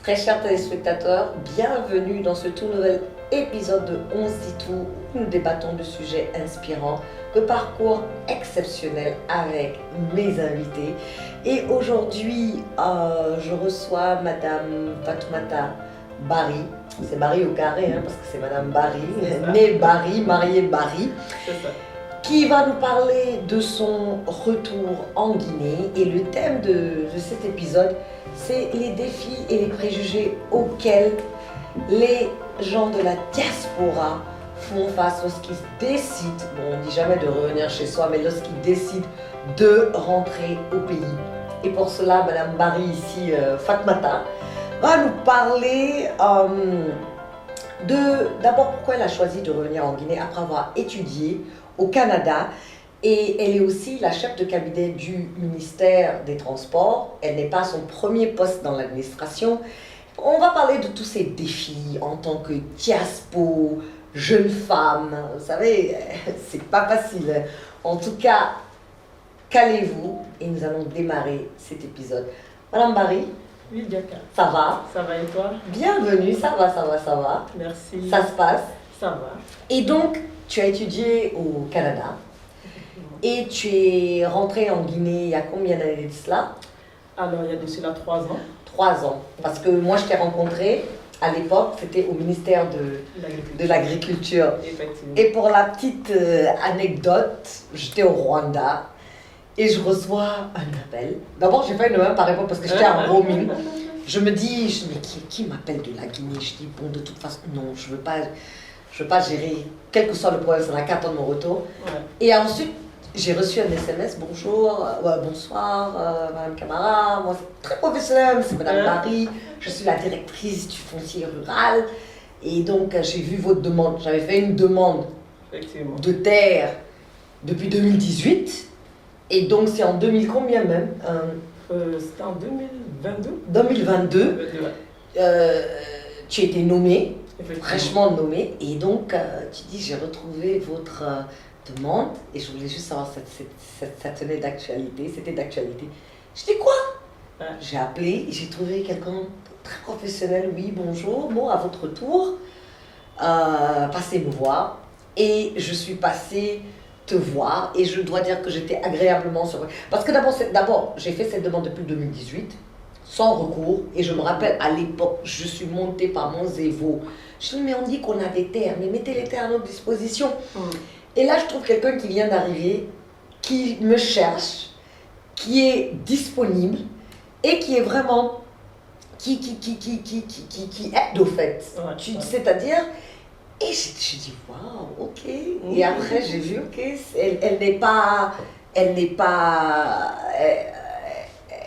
Très chers téléspectateurs, bienvenue dans ce tout nouvel épisode de On se dit tout, où nous débattons de sujets inspirants, de parcours exceptionnels avec mes invités. Et aujourd'hui, je reçois Madame Fatoumata Barry. C'est Barry au carré, parce que c'est Madame Barry, née Barry, mariée Barry. C'est ça. Qui va nous parler de son retour en Guinée. Et le thème de cet épisode, c'est les défis et les préjugés auxquels les gens de la diaspora font face lorsqu'ils décident, bon, on ne dit jamais de revenir chez soi, mais lorsqu'ils décident de rentrer au pays. Et pour cela, Madame Barry ici, Fatoumata, va nous parler d'abord pourquoi elle a choisi de revenir en Guinée après avoir étudié au Canada. Et elle est aussi la chef de cabinet du ministère des Transports. Elle n'est pas à son premier poste dans l'administration. On va parler de tous ces défis en tant que diaspo, jeune femme. Vous savez, c'est pas facile. En tout cas, calez-vous et nous allons démarrer cet épisode. Madame Barry. Oui, Diaka. Ça va? Ça va et toi? Bienvenue, ça va. Merci. Ça se passe? Ça va. Et donc, tu as étudié au Canada et tu es rentrée en Guinée il y a combien d'années de cela? Alors, il y a de cela 3 ans. 3 ans. Parce que moi, je t'ai rencontré à l'époque, c'était au ministère de l'Agriculture. Effectivement. Et pour la petite anecdote, j'étais au Rwanda et je reçois un appel. D'abord, j'ai failli ne même pas répondre parce que j'étais en roaming. Je me dis, mais qui m'appelle de la Guinée? Je dis, bon, de toute façon, non, je veux pas gérer, quel que soit le problème, ça n'a qu'à attendre mon retour. Ouais. Et ensuite, j'ai reçu un SMS, bonjour, bonsoir, Madame Camara, moi c'est très professionnel, c'est Madame Barry, je suis la directrice du foncier rural. Et donc, j'ai vu votre demande, j'avais fait une demande Effectivement. de terre depuis 2018. Et donc, c'est en 2000 combien même C'était en 2022. 2022, tu as été nommée, Effectivement. fraîchement nommée. Et donc, tu dis, j'ai retrouvé votre demande. Et je voulais juste savoir si ça tenait d'actualité. C'était d'actualité. Je dis quoi? Ouais. J'ai appelé et j'ai trouvé quelqu'un de très professionnel. Oui, bonjour, bon, à votre tour. Passez me voir. Et je suis passée te voir et je dois dire que j'étais agréablement surprise. Parce que d'abord, j'ai fait cette demande depuis 2018, sans recours, et je me rappelle à l'époque, je suis montée par mon zévo. Je dis, mais on dit qu'on a des terres, mais mettez les terres à notre disposition. Et là, je trouve quelqu'un qui vient d'arriver, qui me cherche, qui est disponible et qui est vraiment, qui aide au fait. Ouais. C'est-à-dire, et j'ai dit, waouh, ok. Et après, j'ai vu, ok,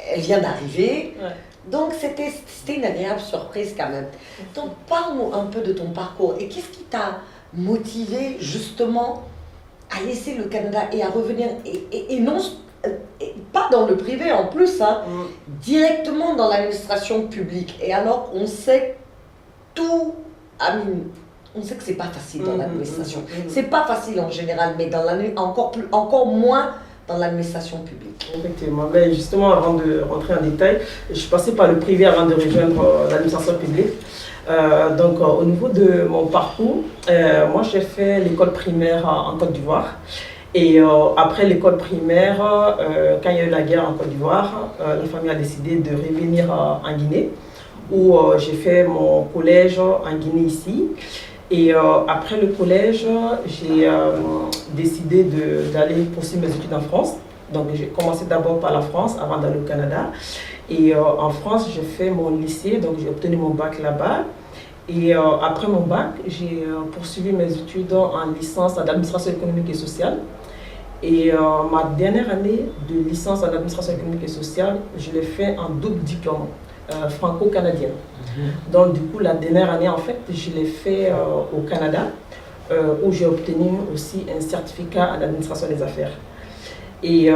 elle vient d'arriver. Ouais. Donc, c'était une agréable surprise quand même. Donc, parle-nous un peu de ton parcours. Et qu'est-ce qui t'a motivé justement à laisser le Canada et à revenir, et non, pas dans le privé en plus, directement dans l'administration publique. Et alors, on sait tout, on sait que c'est pas facile dans l'administration. C'est pas facile en général, mais encore moins dans l'administration publique. Effectivement. Mais justement, avant de rentrer en détail, je suis passée par le privé avant de rejoindre l'administration publique. Donc, au niveau de mon parcours, moi j'ai fait l'école primaire en Côte d'Ivoire. Et après l'école primaire, quand il y a eu la guerre en Côte d'Ivoire, la famille a décidé de revenir en Guinée, où j'ai fait mon collège en Guinée ici. Et après le collège, j'ai décidé d'aller poursuivre mes études en France. Donc j'ai commencé d'abord par la France avant d'aller au Canada. Et en France, j'ai fait mon lycée, donc j'ai obtenu mon bac là-bas. Et après mon bac, j'ai poursuivi mes études en licence en administration économique et sociale. Et ma dernière année de licence en administration économique et sociale, je l'ai fait en double diplôme franco-canadien. Donc du coup, la dernière année, en fait, je l'ai fait au Canada, où j'ai obtenu aussi un certificat en administration des affaires. Et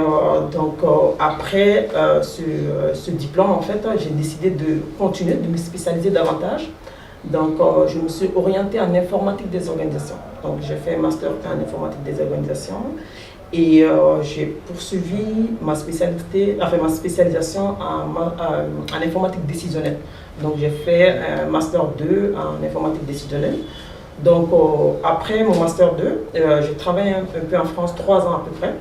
donc après ce diplôme, en fait, j'ai décidé de continuer, de me spécialiser davantage. Donc je me suis orientée en informatique des organisations. Donc j'ai fait un master en informatique des organisations. Et j'ai poursuivi ma spécialisation en informatique décisionnelle. Donc j'ai fait un Master 2 en informatique décisionnelle. Donc après mon Master 2, j'ai travaillé un peu en France 3 ans à peu près.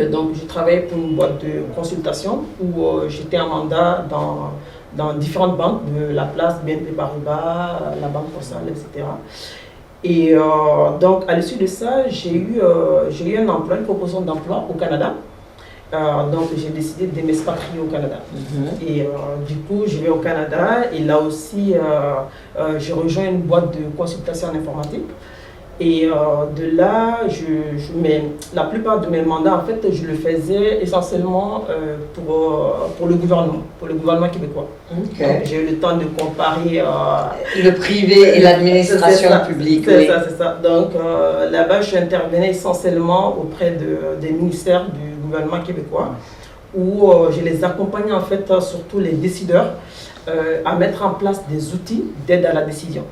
Donc j'ai travaillé pour une boîte de consultation où j'étais en mandat dans différentes banques de la place, BNP Paribas, la Banque Postale, etc. Et donc à l'issue de ça, j'ai eu un emploi, une proposition d'emploi au Canada. Donc j'ai décidé de m'expatrier au Canada. Et du coup, je vais au Canada et là aussi, j'ai rejoint une boîte de consultation en informatique. Et de là, la plupart de mes mandats, en fait, je le faisais essentiellement pour le gouvernement québécois. Okay. Donc, j'ai eu le temps de comparer le privé et l'administration publique. C'est ça. Donc là-bas, j'intervenais essentiellement auprès des ministères du gouvernement québécois, où je les accompagnais en fait, surtout les décideurs, à mettre en place des outils d'aide à la décision.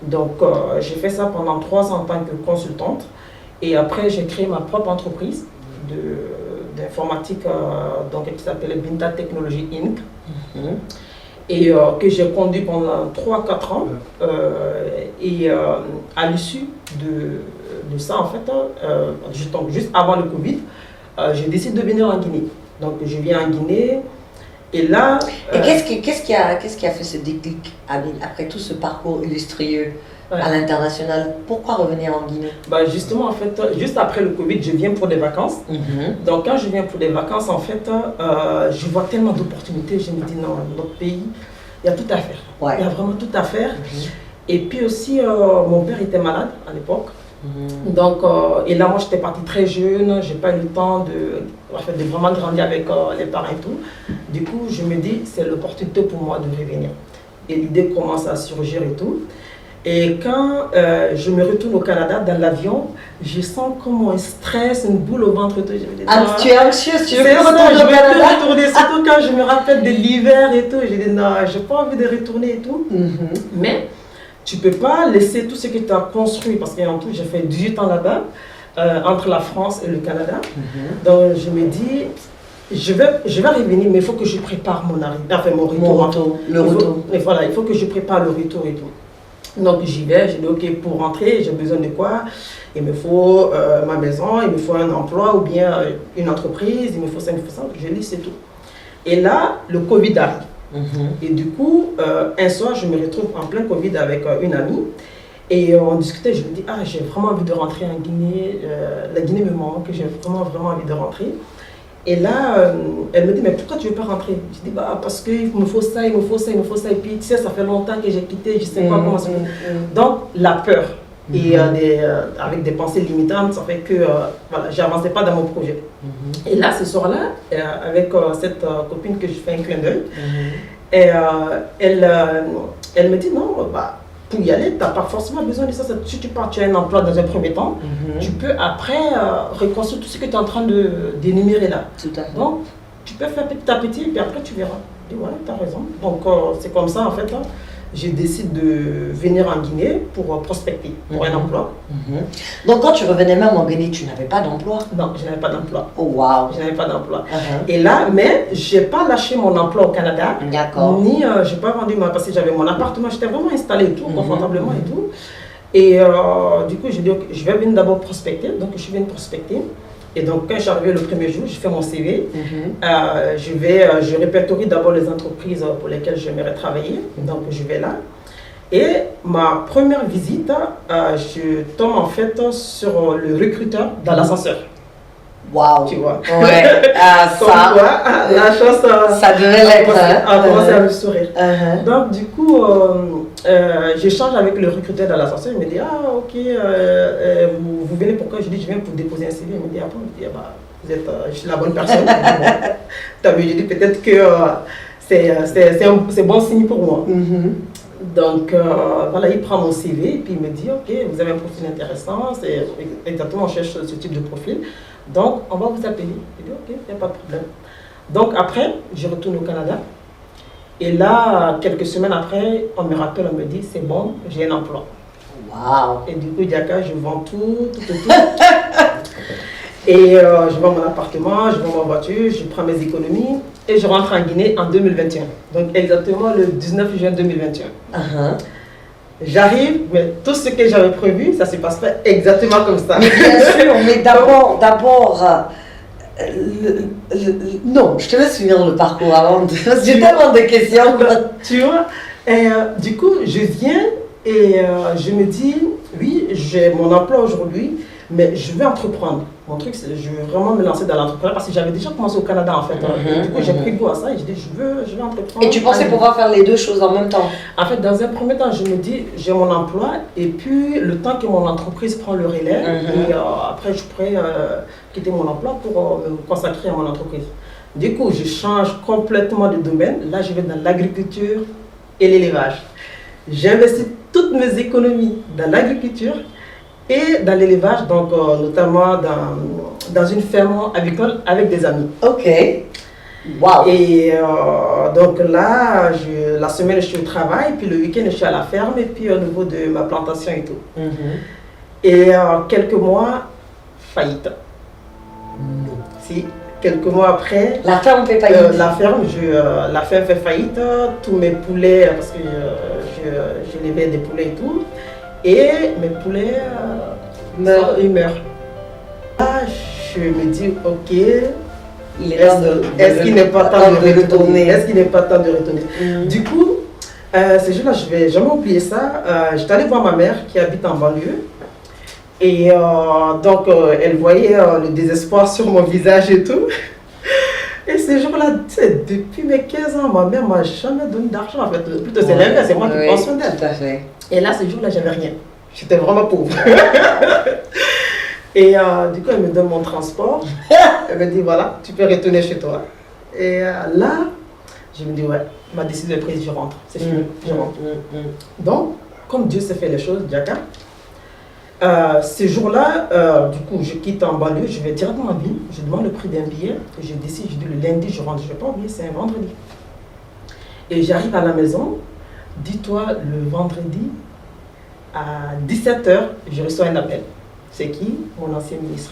Donc, j'ai fait ça pendant 3 ans en tant que consultante. Et après, j'ai créé ma propre entreprise d'informatique qui s'appelait Binta Technology Inc. Et que j'ai conduit pendant 3-4 ans. Et à l'issue de ça, en fait, juste avant le Covid, j'ai décidé de venir en Guinée. Donc, je viens en Guinée. Et là... Et qu'est-ce qui a fait ce déclic après tout ce parcours illustrieux à l'international? Pourquoi revenir en Guinée? Justement, en fait, juste après le Covid, je viens pour des vacances. Donc, quand je viens pour des vacances, en fait, je vois tellement d'opportunités. Je me dis, non, notre pays, il y a tout à faire. Il y a vraiment tout à faire. Et puis aussi, mon père était malade à l'époque. Donc, et là, moi, j'étais partie très jeune, j'ai pas eu le temps de vraiment grandir avec les parents et tout. Du coup, je me dis, c'est l'opportunité pour moi de revenir. Et l'idée commence à surgir et tout. Et quand je me retourne au Canada, dans l'avion, je sens comme un stress, une boule au ventre et tout. Je me dis, tu es anxieuse, tu veux plus retourner au Canada? Surtout quand je me rappelle de l'hiver et tout. J'ai dit, non, j'ai pas envie de retourner et tout. Mais tu ne peux pas laisser tout ce que tu as construit, parce qu'en tout, j'ai fait 18 ans là-bas, entre la France et le Canada. Donc, je me dis, je vais revenir, mais il faut que je prépare mon retour. Le retour. Et voilà, il faut que je prépare le retour et tout. Donc, j'y vais, j'ai dit, ok, pour rentrer, j'ai besoin de quoi? Il me faut ma maison, il me faut un emploi ou bien une entreprise, il me faut ça, il me faut ça. Je lis, c'est tout. Et là, le Covid arrive. Et du coup, un soir, je me retrouve en plein Covid avec une amie. Et on discutait, je me dis, j'ai vraiment envie de rentrer en Guinée. La Guinée me manque, j'ai vraiment envie de rentrer. Et là, elle me dit, mais pourquoi tu ne veux pas rentrer? Je dis, parce qu'il me faut ça, il me faut ça, il me faut ça. Et puis, tu sais, ça fait longtemps que j'ai quitté, je ne sais pas comment ça fait. Donc, la peur. Et avec des pensées limitantes, ça fait que voilà, je n'avançais pas dans mon projet. Et là, ce soir-là, avec cette copine que je fais un clin d'œil, elle me dit non, pour y aller, tu n'as pas forcément besoin de ça. Si tu pars, tu as un emploi dans un premier temps, tu peux après reconstruire tout ce que tu es en train d'énumérer là. Tout à fait. Donc, tu peux faire petit à petit, puis après tu verras. Je dis, ouais, tu as raison. Donc, c'est comme ça, en fait. Je décide de venir en Guinée pour prospecter pour un emploi. Donc quand tu revenais même en Guinée, tu n'avais pas d'emploi? Non, je n'avais pas d'emploi. Oh wow! Je n'avais pas d'emploi. Et là, mais je n'ai pas lâché mon emploi au Canada. D'accord. Ni je n'ai pas vendu parce que j'avais mon appartement, j'étais vraiment installée et tout, confortablement et tout. Et du coup, j'ai dit, okay, je vais venir d'abord prospecter. Donc je suis venue prospecter. Et donc, quand je suis arrivée le premier jour, j'ai fait mon CV. Je répertorie d'abord les entreprises pour lesquelles j'aimerais travailler. Donc, je vais là. Et ma première visite, je tombe en fait sur le recruteur dans l'ascenseur. Waouh! Tu vois? Ouais. Ça, la chance ça devait l'être. A commencé à me sourire. Donc, du coup, j'échange avec le recruteur dans l'ascenseur. Il me dit, ok, vous venez pourquoi? Je dis, je viens pour déposer un CV. Il me dit, bon, je dis, vous êtes, je suis la bonne personne. Je dis, peut-être que c'est bon signe pour moi. Donc, voilà, il prend mon CV et puis il me dit, ok, vous avez un profil intéressant, c'est exactement, on cherche ce type de profil. Donc, on va vous appeler. Je dis, ok, il n'y a pas de problème. Donc, après, je retourne au Canada. Et là, quelques semaines après, on me rappelle, on me dit, c'est bon, j'ai un emploi. Wow. Et du coup, Diaka, je vends tout. Et je vends mon appartement, je vends ma voiture, je prends mes économies. et je rentre en Guinée en 2021. Donc exactement le 19 juin 2021. J'arrive, mais tout ce que j'avais prévu, ça se passe pas exactement comme ça. Mais bien sûr, mais d'abord, non, je te laisse finir le parcours avant de... J'ai tellement de questions. Tu vois, et du coup, je viens et je me dis, oui, j'ai mon emploi aujourd'hui, mais je vais entreprendre. Mon truc, c'est je veux vraiment me lancer dans l'entrepreneuriat parce que j'avais déjà commencé au Canada en fait. Et du coup, j'ai pris goût à ça et j'ai dit, je vais entreprendre. Et tu pensais pouvoir faire les deux choses en même temps? En fait, dans un premier temps, je me dis, j'ai mon emploi et puis le temps que mon entreprise prend le relais, et après, je pourrais quitter mon emploi pour me consacrer à mon entreprise. Du coup, je change complètement de domaine. Là, je vais dans l'agriculture et l'élevage. J'investis toutes mes économies dans l'agriculture et dans l'élevage, donc notamment dans une ferme avicole avec des amis. Ok. Wow. Et donc là, la semaine je suis au travail, puis le week-end je suis à la ferme, et puis au niveau de ma plantation et tout. Et quelques mois, faillite. Non. Si, quelques mois après, la ferme fait faillite. la ferme fait faillite, tous mes poulets, parce que j'élevais des poulets et tout, et mes poulets ils meurent. Là, je me dis, ok, est-ce qu'il n'est pas temps de retourner? Est-ce qu'il n'est pas temps de retourner? Du coup, ce jour-là, je vais jamais oublier ça. J'étais allée voir ma mère qui habite en banlieue. Et donc, elle voyait le désespoir sur mon visage et tout. Et ce jour-là, tu sais, depuis mes 15 ans, ma mère ne m'a jamais donné d'argent. En fait, plutôt c'est l'inverse, c'est moi qui prends soin d'elle. Tout à fait. Et là, ce jour-là, j'avais rien. J'étais vraiment pauvre. Et du coup, elle me donne mon transport. Elle me dit, voilà, tu peux retourner chez toi. Et là, je me dis, ouais, ma décision est prise, je rentre. C'est fini, je rentre. Donc, comme Dieu sait faire les choses, Diaka, ce jour-là, du coup, je quitte en banlieue, je vais directement en ville, je demande le prix d'un billet, et je décide, je dis le lundi, je rentre, je ne vais pas oublier, c'est un vendredi. Et j'arrive à la maison, dis-toi, le vendredi, à 17h, je reçois un appel. C'est qui? Mon ancien ministre.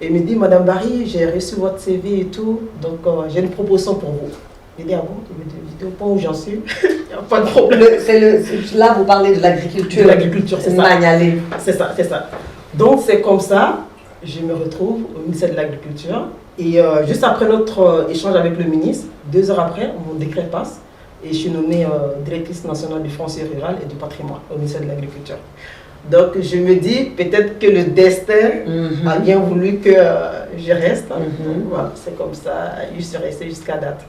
Et il me dit, Madame Barry, j'ai reçu votre CV et tout, donc j'ai une proposition pour vous. Il dit, ah bon? Il me dit, au point où j'en suis, il n'y a pas de problème. Là, vous parlez de l'agriculture. De l'agriculture, c'est ça. Magnalé. C'est ça, c'est ça. Donc, c'est comme ça, je me retrouve au ministère de l'Agriculture. Et juste après notre échange avec le ministre, 2 heures après, mon décret passe. Et je suis nommée directrice nationale du foncier rural et du patrimoine au ministère de l'Agriculture. Donc, je me dis peut-être que le destin a bien voulu que je reste. Donc, voilà, c'est comme ça, je suis restée jusqu'à date.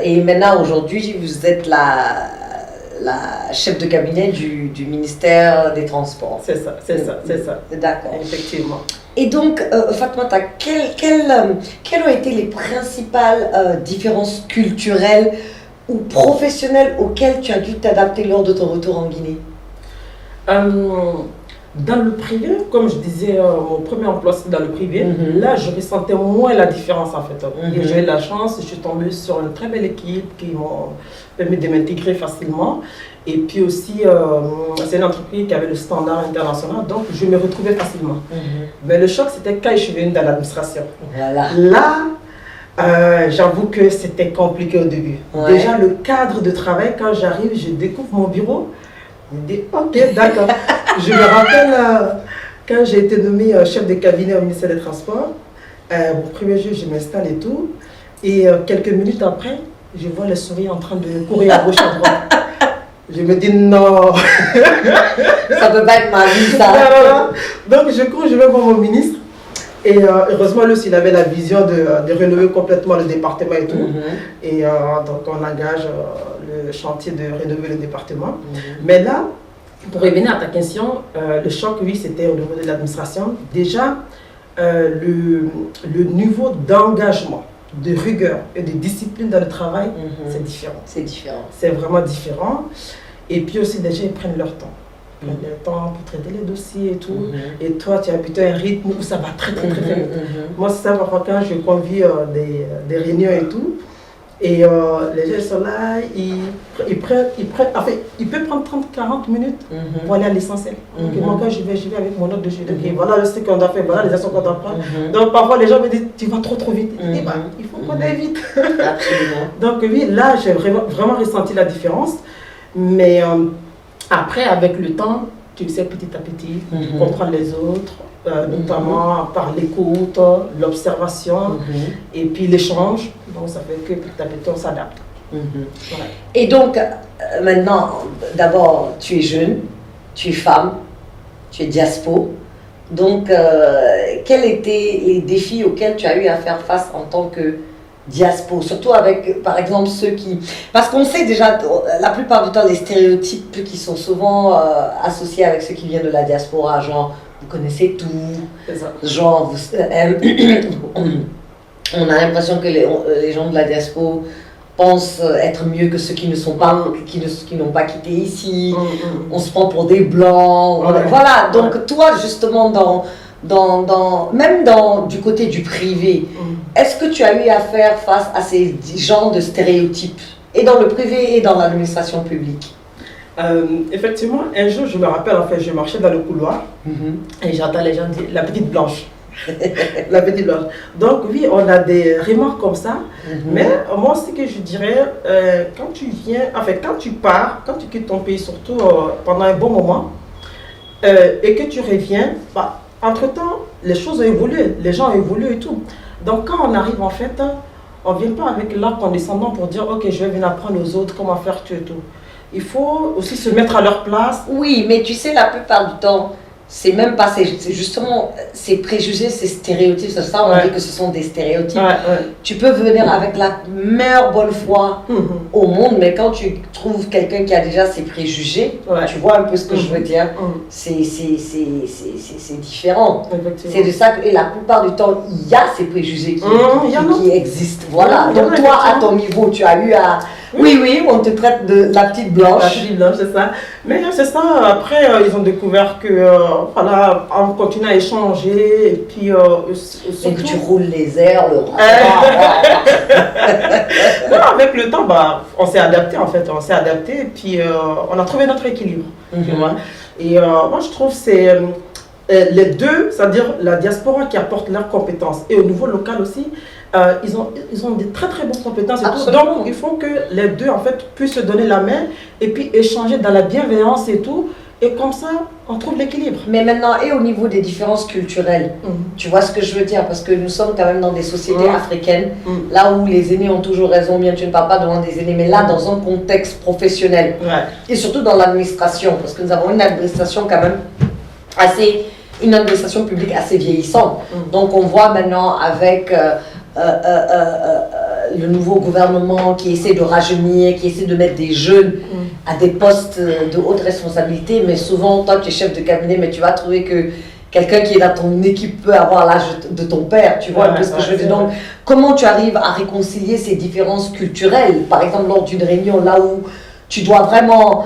Et maintenant, aujourd'hui, vous êtes la chef de cabinet du ministère des Transports. C'est ça, c'est ça, c'est ça. D'accord. Effectivement. Et donc, Fatoumata, quelles ont été les principales différences culturelles ou professionnelles auxquelles tu as dû t'adapter lors de ton retour en Guinée? Dans le privé, comme je disais, mon premier emploi c'était dans le privé. Là, je ressentais moins la différence en fait. Et j'ai eu la chance, je suis tombée sur une très belle équipe qui m'a permis de m'intégrer facilement. Et puis aussi, c'est une entreprise qui avait le standard international, donc je me retrouvais facilement. Mais le choc, c'était quand je suis venue dans l'administration. Voilà. Là, j'avoue que c'était compliqué au début. Ouais. Déjà, le cadre de travail, quand j'arrive, je découvre mon bureau. Je me dis, ok, d'accord. Je me rappelle quand j'ai été nommée chef de cabinet au ministère des Transports. Mon premier jour, je m'installe et tout. Et quelques minutes après, je vois les souris en train de courir à gauche à droite. Je me dis, non. Ça peut pas être ma vie, ça. Donc, je cours, je vais voir mon ministre. Et heureusement, lui aussi, il avait la vision de rénover complètement le département et tout. Et donc, on engage le chantier de rénover le département. Mais là, pour revenir à ta question, le choc, oui, c'était au niveau de l'administration. Déjà, le niveau d'engagement, de rigueur et de discipline dans le travail, c'est différent. C'est différent. C'est vraiment différent. Et puis aussi, déjà, ils prennent leur temps. Ils prennent leur temps pour traiter les dossiers et tout. Et toi, tu as plutôt un rythme où ça va très vite. Moi, c'est ça, parfois, quand je convie des réunions et tout, Et les gens sont là, ils peuvent prendre 30-40 minutes pour aller à l'essentiel. Donc, moi, quand je vais avec mon autre de jeu. Donc, voilà ce qu'on doit faire, voilà les actions qu'on doit prendre. Donc, parfois, les gens me disent, tu vas trop vite. Je dis, il faut qu'on aille vite. Absolument. Donc, oui, là, j'ai vraiment ressenti la différence. Mais après, avec le temps, tu sais, petit à petit, tu comprends les autres. Notamment par l'écoute, l'observation et puis l'échange. Donc ça fait que petit à petit on s'adapte. Voilà. Et donc maintenant, d'abord tu es jeune, tu es femme, tu es diaspo. Donc quels étaient les défis auxquels tu as eu à faire face en tant que diaspo, surtout avec par exemple ceux qui... Parce qu'on sait déjà, la plupart du temps, les stéréotypes qui sont souvent associés avec ceux qui viennent de la diaspora, genre vous connaissez tout, genre on a l'impression que les gens de la diaspora pensent être mieux que ceux qui ne sont pas, qui n'ont pas quitté ici, on se prend pour des blancs, voilà, donc toi justement même du côté du privé, est-ce que tu as eu à faire face à ces genres de stéréotypes, et dans le privé et dans l'administration publique? Effectivement, un jour, je me rappelle, en fait, je marchais dans le couloir et j'entends les gens dire la petite blanche. La petite blanche. Donc, oui, on a des remarques comme ça, mais moi, ce que je dirais, quand tu viens, en fait, quand tu pars, quand tu quittes ton pays, surtout pendant un bon moment, et que tu reviens, entre-temps, les choses ont évolué, les gens ont évolué et tout. Donc, quand on arrive, en fait, on ne vient pas avec l'arc condescendant pour dire, ok, je vais venir apprendre aux autres comment faire tout et tout. Il faut aussi se mettre à leur place. Oui, mais tu sais, la plupart du temps, c'est même pas, c'est justement ces préjugés, ces stéréotypes, c'est ça, on dit que ce sont des stéréotypes. Tu peux venir avec la meilleure bonne foi au monde, mais quand tu trouves quelqu'un qui a déjà ses préjugés, tu vois un peu ce que je veux dire, c'est différent. C'est de ça que, et la plupart du temps, il y a ces préjugés qui existent. Voilà, donc toi, à ton niveau, tu as eu à... Oui, on te traite de la petite blanche. La petite blanche, c'est ça. Mais c'est ça, après, ils ont découvert que, voilà, on continue à échanger, et puis... et que tu roules les airs, le... Non, avec le temps, on s'est adapté, en fait, et puis on a trouvé notre équilibre, tu vois. Et moi, je trouve que c'est les deux, c'est-à-dire la diaspora qui apporte leurs compétences, et au niveau local aussi, ils ont des très très bonnes compétences et tout. Donc il faut que les deux en fait puissent se donner la main et puis échanger dans la bienveillance et tout, et comme ça on trouve l'équilibre. Mais maintenant, et au niveau des différences culturelles, tu vois ce que je veux dire, parce que nous sommes quand même dans des sociétés africaines, là où les aînés ont toujours raison, bien tu ne parles pas devant des aînés, mais là dans un contexte professionnel, et surtout dans l'administration, parce que nous avons une administration quand même une administration publique assez vieillissante. Donc on voit maintenant avec le nouveau gouvernement qui essaie de rajeunir, qui essaie de mettre des jeunes à des postes de haute responsabilité, mais souvent, toi tu es chef de cabinet, mais tu vas trouver que quelqu'un qui est dans ton équipe peut avoir l'âge de ton père, tu vois un peu ce que je veux dire. Donc, comment tu arrives à réconcilier ces différences culturelles, par exemple lors d'une réunion, là où tu dois vraiment...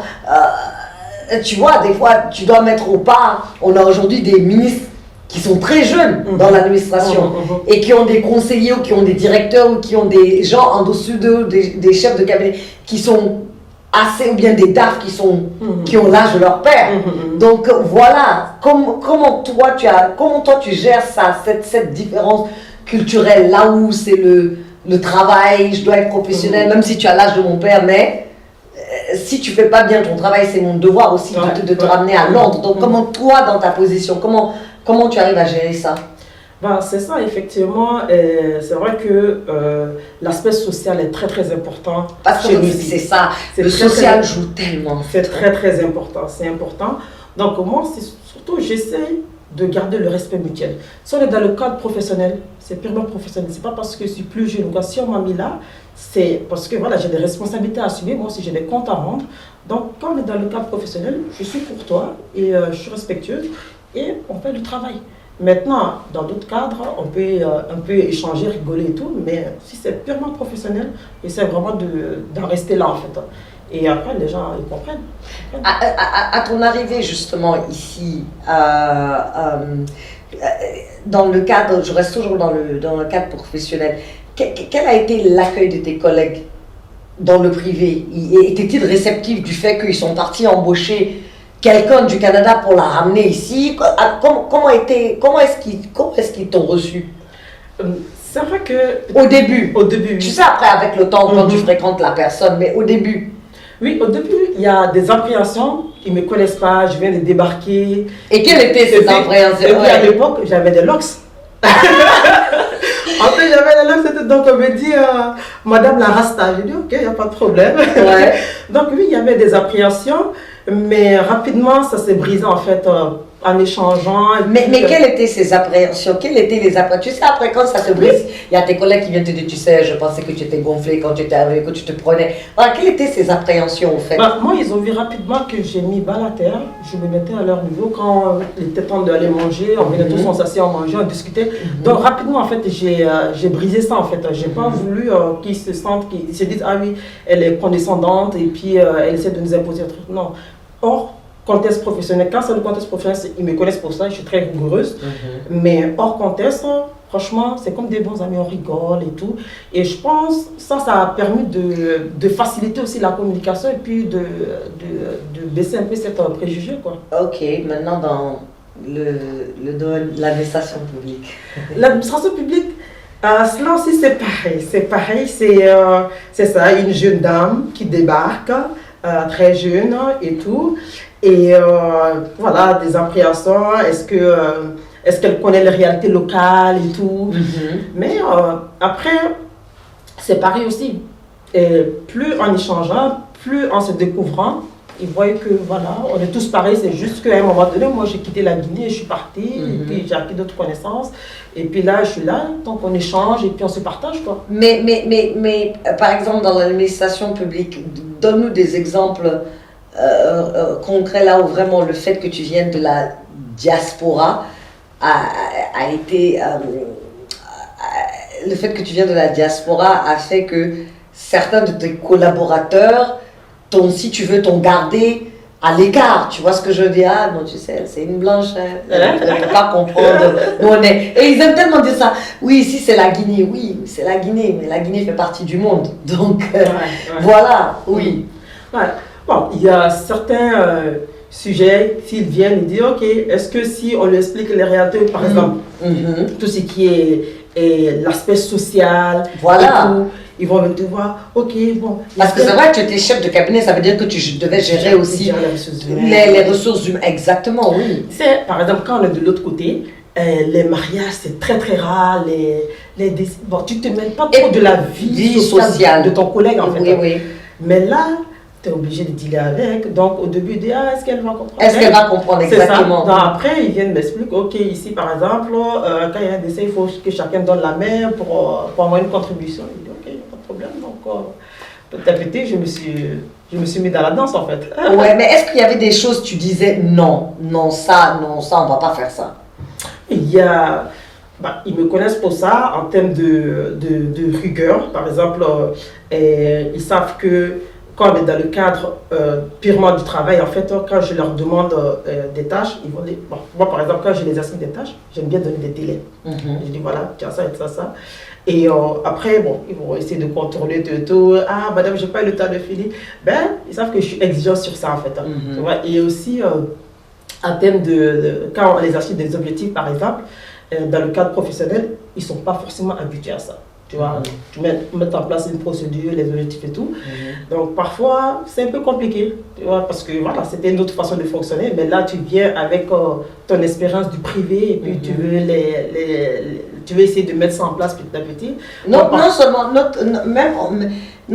tu vois, des fois, tu dois mettre au pas, on a aujourd'hui des ministres qui sont très jeunes dans l'administration et qui ont des conseillers ou qui ont des directeurs ou qui ont des gens en dessous d'eux, des chefs de cabinet qui sont assez, ou bien des DAF qui ont l'âge de leur père. Donc voilà, comment toi tu gères ça, cette différence culturelle, là où c'est le travail, je dois être professionnel, même si tu as l'âge de mon père, mais si tu fais pas bien ton travail, c'est mon devoir aussi de te ramener à l'ordre. Donc comment toi, dans ta position, comment tu arrives à gérer ça? C'est ça, effectivement. C'est vrai que l'aspect social est très très important. Parce que c'est ça, le social joue tellement. C'est très très important, c'est important. Donc moi, surtout, j'essaie de garder le respect mutuel. Si on est dans le cadre professionnel, c'est purement professionnel. C'est pas parce que je suis plus jeune. Si on m'a mis là, c'est parce que voilà, j'ai des responsabilités à assumer, moi aussi j'ai des comptes à rendre. Donc quand on est dans le cadre professionnel, je suis pour toi et je suis respectueuse et on fait le travail. Maintenant, dans d'autres cadres, on peut échanger, rigoler et tout, mais si c'est purement professionnel, j'essaie vraiment d'en rester là en fait. Et après, les gens, ils comprennent. À ton arrivée justement ici, dans le cadre, je reste toujours dans le cadre professionnel, quel a été l'accueil de tes collègues dans le privé? Étaient-ils réceptifs du fait qu'ils sont partis embaucher quelqu'un du Canada pour la ramener ici? Comment est-ce qu'ils t'ont reçu? C'est vrai que... Au début, oui. Tu sais, après, avec le temps, quand tu fréquentes la personne, mais au début. Oui, au début, il y a des appréhensions. Ils ne me connaissent pas, je viens de débarquer. Et quelles étaient ces appréhensions? Et puis à l'époque, j'avais des locks. En fait, j'avais des locks, donc on me dit, Madame la Rasta. J'ai dit, ok, il n'y a pas de problème. Ouais. Donc oui, il y avait des appréhensions, mais rapidement, ça s'est brisé en fait en échangeant. Mais quelles étaient ces appréhensions? Quelles étaient les appréhensions? Tu sais, après, quand ça se brise, il y a tes collègues qui viennent te dire, tu sais, je pensais que tu étais gonflé quand tu étais arrivé, que tu te prenais. Voilà, quelles étaient ces appréhensions, au fait? Moi, ils ont vu rapidement que j'ai mis balle à terre. Je me mettais à leur niveau. Quand il était temps d'aller manger, on venait tous s'asseoir, on mangeait, on discutait. Donc, rapidement, en fait, j'ai brisé ça, en fait. J'ai pas voulu qu'ils se sentent, qu'ils se disent, ah oui, elle est condescendante et puis elle essaie de nous imposer un truc. Non. Hors contexte professionnel, quand c'est le contexte professionnel, ils me connaissent pour ça, je suis très rigoureuse. Mais hors contexte, franchement, c'est comme des bons amis, on rigole et tout. Et je pense que ça a permis de faciliter aussi la communication et puis de baisser un peu cette préjugé, quoi. Ok, maintenant dans le domaine de l'administration publique. L'administration publique, cela aussi c'est pareil, c'est ça, une jeune dame qui débarque, très jeune et tout. Et voilà, des appréhensions, est-ce qu'elle connaît les réalités locales et tout. Mais après, c'est pareil aussi. Et plus en échangeant, plus en se découvrant, ils voient que voilà, on est tous pareils. C'est juste qu'à un moment donné, moi j'ai quitté la Guinée, je suis partie, et puis j'ai acquis d'autres connaissances. Et puis là, je suis là, donc on échange et puis on se partage, quoi. Mais par exemple, dans l'administration publique, donne-nous des exemples concret là où vraiment le fait que tu viennes de la diaspora a été le fait que tu viens de la diaspora a fait que certains de tes collaborateurs si tu veux t'ont gardé à l'écart, tu vois ce que je veux dire? Ah non, tu sais, c'est une blanche, elle ne peut pas comprendre où on est. Et ils aiment tellement dire ça. Oui, ici c'est la Guinée, oui, c'est la Guinée, mais la Guinée fait partie du monde. Donc voilà, oui. Ouais. Bon, il y a certains sujets, s'ils viennent et disent, ok, est-ce que si on lui explique les réalités, par exemple, tout ce qui est l'aspect social, voilà. Et tout, ils vont te voir, ok, bon. Parce que c'est vrai que tu étais chef de cabinet, ça veut dire que tu devais gérer aussi les ressources humaines. Exactement, oui. C'est, par exemple, quand on est de l'autre côté, les mariages, c'est très très rare. Bon, tu ne te mêles pas trop de la vie sociale de ton collègue, en fait. Oui, oui. Mais là, tu es obligé de dealer avec. Donc, au début, tu dis, est-ce qu'elle va comprendre? Est-ce qu'elle va comprendre, exactement? Donc, après, ils viennent m'expliquer, ok, ici, par exemple, quand il y a un décès, il faut que chacun donne la main pour avoir une contribution. Il dit, ok, il n'y a pas de problème. Donc, petit à petit, je me suis mis dans la danse, en fait. Ouais, mais est-ce qu'il y avait des choses, tu disais, non, ça, on ne va pas faire ça? Il y a... ils me connaissent pour ça, en termes de rigueur. Par exemple, ils savent que quand on est dans le cadre purement du travail, en fait, quand je leur demande des tâches, ils vont dire, bon, moi par exemple, quand je les assigne des tâches, j'aime bien donner des délais. Je dis voilà, tu as ça et ça, ça. Et après, bon, ils vont essayer de contourner tout. Ah, madame, j'ai pas eu le temps de finir. Ils savent que je suis exigeante sur ça, en fait. Tu vois? Et aussi, en termes quand on les assigne des objectifs, par exemple, dans le cadre professionnel, ils ne sont pas forcément habitués à ça. Tu vois, tu mets en place une procédure, les objectifs et tout. Donc parfois, c'est un peu compliqué, tu vois, parce que voilà, c'était une autre façon de fonctionner. Mais là, tu viens avec ton expérience du privé et puis tu veux essayer de mettre ça en place petit à petit. Non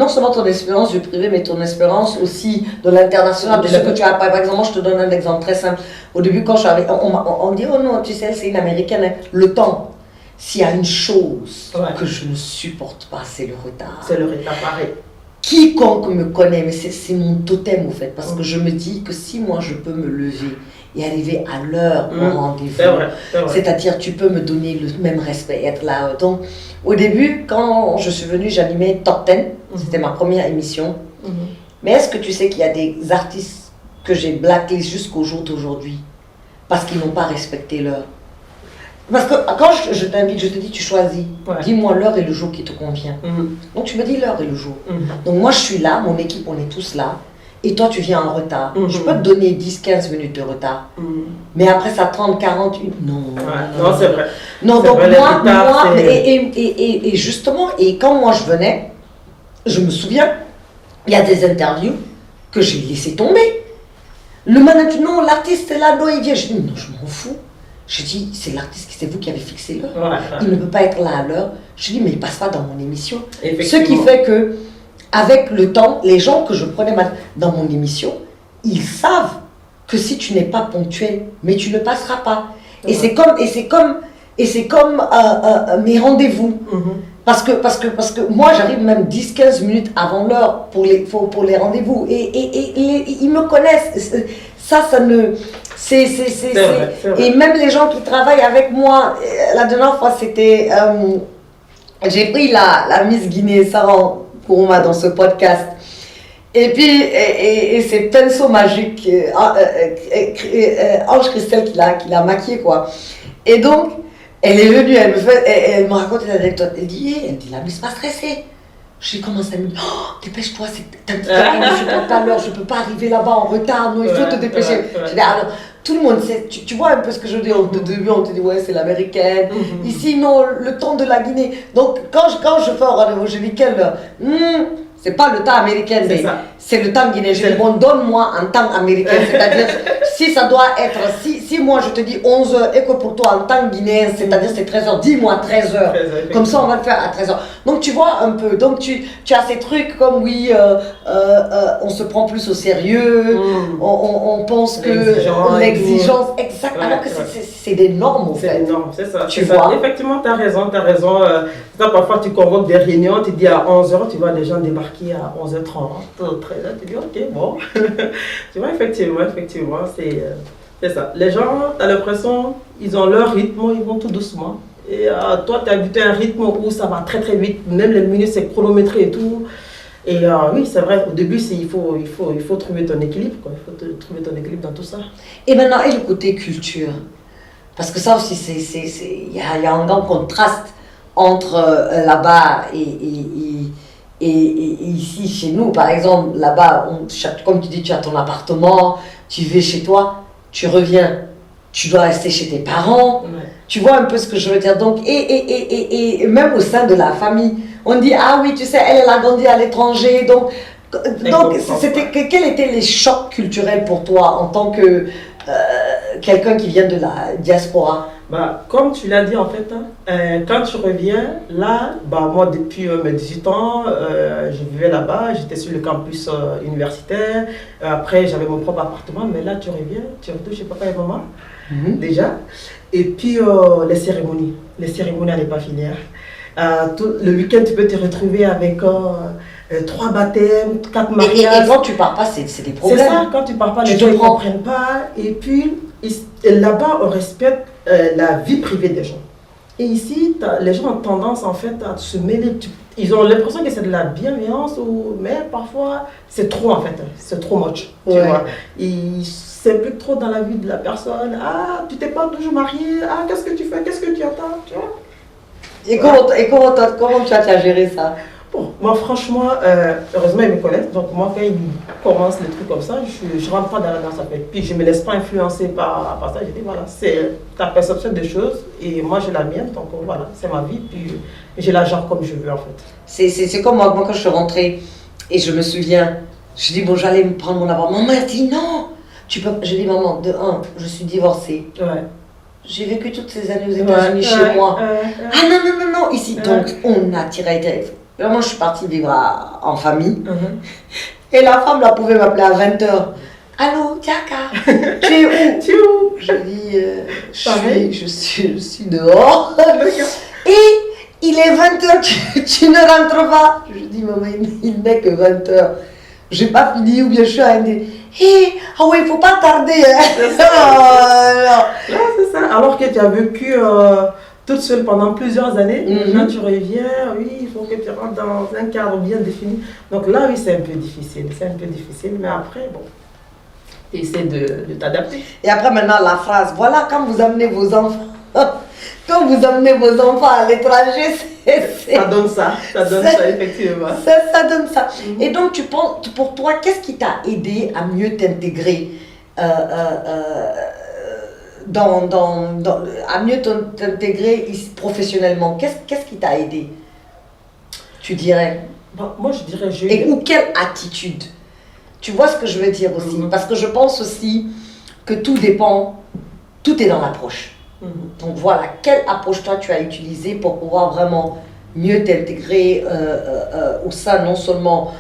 seulement ton expérience du privé, mais ton expérience aussi de l'international, de ce que tu as. Par exemple, moi, je te donne un exemple très simple. Au début, quand je suis arrivée, on dit, oh non, tu sais, c'est une américaine. Hein. Le temps. S'il y a une chose que je ne supporte pas, c'est le retard. C'est le retard, pareil. Quiconque me connaît, mais c'est mon totem, au fait. Parce que je me dis que si moi, je peux me lever et arriver à l'heure au rendez-vous, c'est-à-dire tu peux me donner le même respect, être là. Donc, au début, quand je suis venue, j'animais Top 10. C'était ma première émission. Mais est-ce que tu sais qu'il y a des artistes que j'ai blacklist jusqu'au jour d'aujourd'hui parce qu'ils n'ont pas respecté l'heure? Parce que quand je t'invite, je te dis, tu choisis. Ouais. Dis-moi l'heure et le jour qui te convient. Donc tu me dis l'heure et le jour. Donc moi je suis là, mon équipe, on est tous là. Et toi tu viens en retard. Je peux te donner 10-15 minutes de retard. Mais après ça 30-40, non. Non, c'est vrai. Non, c'est donc vrai, moi et justement, et quand moi je venais, je me souviens, il y a des interviews que j'ai laissé tomber. Le manager, non, l'artiste est là, non, il vient. Je dis, non, je m'en fous. Je dis, c'est l'artiste, c'est vous qui avez fixé l'heure. Ouais. Il ne peut pas être là à l'heure. Je dis, mais il passe pas dans mon émission. Ce Effectivement. qui fait que, avec le temps, les gens que je prenais dans mon émission, ils savent que si tu n'es pas ponctuel, mais tu ne passeras pas. Et c'est comme mes rendez-vous. Parce que moi, j'arrive même 10-15 minutes avant l'heure pour les rendez-vous. Et ils me connaissent. Ça ne... C'est vrai. Et même les gens qui travaillent avec moi, la dernière fois, c'était... j'ai pris la Miss Guinée, Sarah Kourouma, dans ce podcast. Et puis, et c'est pinceau magique, Ange Christelle qui l'a maquillée, quoi. Et donc, elle est venue, elle me raconte une anecdote. Elle dit, la Miss pas stressée. Je dis, comment ça me dit, oh, dépêche-toi, je suis pas à l'heure, je peux pas arriver là-bas en retard, non, il faut te dépêcher. Je dis, alors, tout le monde sait, tu vois un peu ce que je dis, au début on te dit, ouais, c'est l'américaine. Ici, non, le temps de la Guinée. Donc, quand je fais un rendez-vous, je dis, quelle heure? C'est pas le temps américain, mais c'est le temps guinéen. Je dis, bon, donne-moi un temps américain, c'est-à-dire, si ça doit être, si moi je te dis 11h et que pour toi en temps guinéen, c'est-à-dire c'est 13h, dis-moi 13h. Comme ça, on va le faire à 13h. Donc, tu vois un peu, donc tu as ces trucs comme, oui, on se prend plus au sérieux, on pense que l'exigence, exact, alors que c'est des normes, en fait. C'est des normes, c'est ça. Tu vois? Effectivement, tu as raison. Parfois, tu convoques des réunions, tu dis à 11h, tu vois les gens débarquer à 11h30, 13h, tu dis ok, bon. Tu vois, effectivement, c'est ça. Les gens, tu as l'impression, ils ont leur rythme, ils vont tout doucement. Et toi, tu as habitué à un rythme où ça va très très vite, même les minutes, c'est chronométré et tout. Et oui, c'est vrai, au début, il faut trouver ton équilibre, quoi. Il faut trouver ton équilibre dans tout ça. Et maintenant, et le côté culture? Parce que ça aussi, il y a un grand contraste entre là-bas et ici, chez nous. Par exemple, là-bas, comme tu dis, tu as ton appartement, tu vas chez toi, tu reviens, tu dois rester chez tes parents. Ouais. Tu vois un peu ce que je veux dire. Donc, et même au sein de la famille, on dit, ah oui, tu sais, elle a grandi à l'étranger. Donc quels étaient les chocs culturels pour toi en tant que quelqu'un qui vient de la diaspora? Comme tu l'as dit en fait, quand tu reviens, là, moi depuis mes 18 ans, je vivais là-bas, j'étais sur le campus universitaire, après j'avais mon propre appartement, mais là tu reviens, tu retournes chez papa et maman, déjà, et puis les cérémonies à ne pas finir. Le week-end tu peux te retrouver avec 3 baptêmes, 4 mariages. Et quand tu pars pas, c'est des problèmes. C'est ça, quand tu pars pas, les gens ne comprennent pas, et puis là-bas on respecte la vie privée des gens. Et ici, les gens ont tendance en fait à se mêler. Ils ont l'impression que c'est de la bienveillance, mais parfois c'est trop en fait, c'est trop much. Tu vois. Ils s'impliquent trop dans la vie de la personne. Ah, tu t'es pas toujours marié. Ah, qu'est-ce que tu fais? Qu'est-ce que tu attends? Tu vois. Et comment tu as géré ça? Bon, moi franchement, heureusement ils me connaissent, donc moi quand ils commencent les trucs comme ça, je rentre pas dans sa tête. Puis je me laisse pas influencer par ça, je dis voilà, c'est ta perception des choses et moi j'ai la mienne, donc voilà, c'est ma vie, puis je la gère comme je veux en fait. C'est comme moi quand je suis rentrée et je me souviens, je dis bon j'allais me prendre mon appartement, maman elle dit non, tu peux, je dis maman, de un, je suis divorcée. Ouais. J'ai vécu toutes ces années aux États-Unis chez moi. Ah non, ici. Donc on a tiré. Moi, je suis partie vivre en famille. Et la femme, là, pouvait m'appeler à 20h. Allô, Tiaka, tu es où? Tu es où? Je dis, je suis dehors. Et il est 20h, tu ne rentres pas. Je dis, maman, il n'est que 20h. Je n'ai pas fini ou bien je suis à dire, ah oui, il ne faut pas tarder. Hein. C'est ça. Là, c'est ça. Alors que tu as vécu toute seule pendant plusieurs années, maintenant tu reviens, oui, il faut que tu rentres dans un cadre bien défini. Donc là, oui, c'est un peu difficile, mais après, bon, tu essaies de t'adapter. Et après, maintenant, la phrase, voilà, quand vous amenez vos enfants quand vous emmenez vos enfants à l'étranger, ça donne ça, effectivement. Ça donne ça. Et donc, tu penses, pour toi, qu'est-ce qui t'a aidé à mieux t'intégrer à mieux t'intégrer professionnellement? Qu'est-ce qui t'a aidé, tu dirais? Moi, je dirais... Ou quelle attitude? Tu vois ce que je veux dire aussi? Parce que je pense aussi que tout dépend, tout est dans l'approche. Donc voilà, quelle approche toi tu as utilisée pour pouvoir vraiment mieux t'intégrer au sein, non seulement